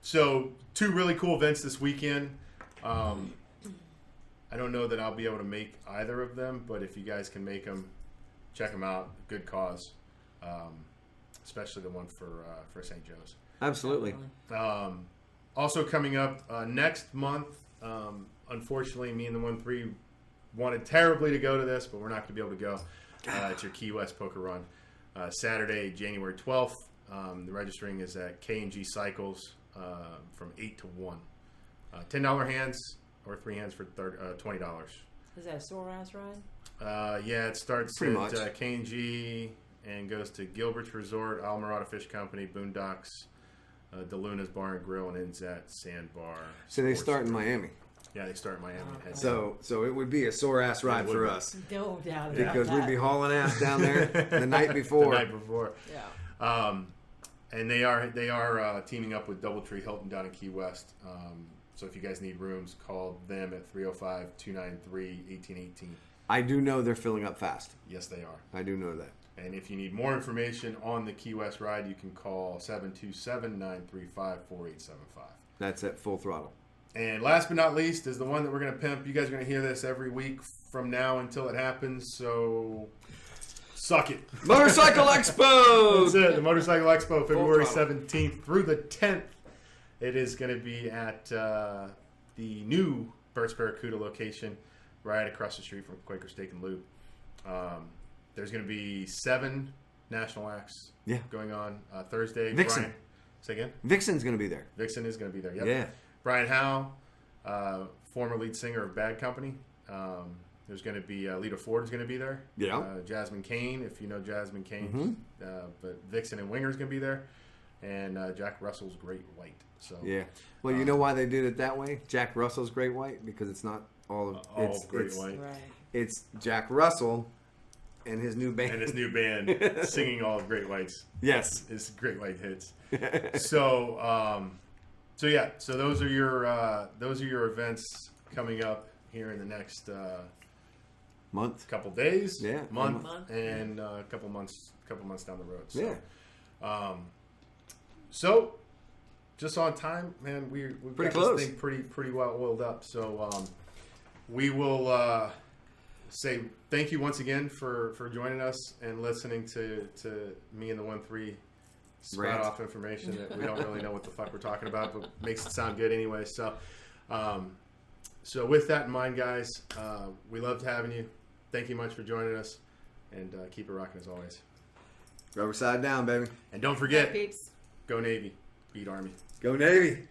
So, 2 really cool events this weekend. I don't know that I'll be able to make either of them, but if you guys can make them, check them out. Good cause, especially the one for St. Joe's. Absolutely. Also coming up next month, unfortunately, me and the 1-3 wanted terribly to go to this, but we're not going to be able to go. It's your Key West Poker Run. Saturday, January 12th. The registering is at K&G Cycles from 8 to 1. $10 hands or 3 hands for $20. Is that a sore ass ride? Yeah, it starts Pretty at much. K&G and goes to Gilbert's Resort, Almirada Fish Company, Boondocks, DeLuna's Bar and Grill, and ends at Sandbar. So they Sports start in Bar. Miami. Yeah, they start in Miami. and head So it would be a sore ass ride It would for be. us No doubt about because that. we'd be hauling ass down there the night the before. night before. Yeah. And they are teaming up with DoubleTree Hilton down in Key West. So if you guys need rooms, call them at 305-293-1818. I do know they're filling up fast. Yes, they are. I do know that. And if you need more information on the Key West ride, you can call 727-935-4875. That's at full throttle. And last but not least is the one that we're going to pimp. You guys are going to hear this every week from now until it happens, so suck it. Motorcycle Expo! That's it. The Motorcycle Expo, February throttle. 17th through the 10th. It is going to be at the new Burt's Barracuda location right across the street from Quaker Steak and Lube. There's going to be 7 national acts going on Thursday. Vixen. Brian, say again? Vixen's going to be there. Vixen is going to be there. Yep. Yeah. Brian Howe, former lead singer of Bad Company. There's going to be Lita Ford is going to be there. Yeah. Jasmine Kane, if you know Jasmine Kane. But Vixen and Winger is going to be there. And Jack Russell's Great White. So Yeah. Well, you know why they did it that way? Jack Russell's Great White? Because it's not all Great White. Right. It's Jack Russell and his new band. And his new band singing all of Great White's. Yes. His Great White hits. So yeah. So those are your events coming up here in the next Month. couple days, Yeah. month, Month. and a couple months down the road. So, Yeah. So just on time, man. We've Pretty got close. this thing pretty well oiled up. So we will say thank you once again for joining us and listening to me and the 1-3 sprout Rant. off information that we don't really know what the fuck we're talking about, but makes it sound good anyway. So so with that in mind, guys, we loved having you. Thank you much for joining us, and keep it rocking as always. Rubber side down, baby. And don't forget, Peeps. go Navy, beat Army. Go Navy.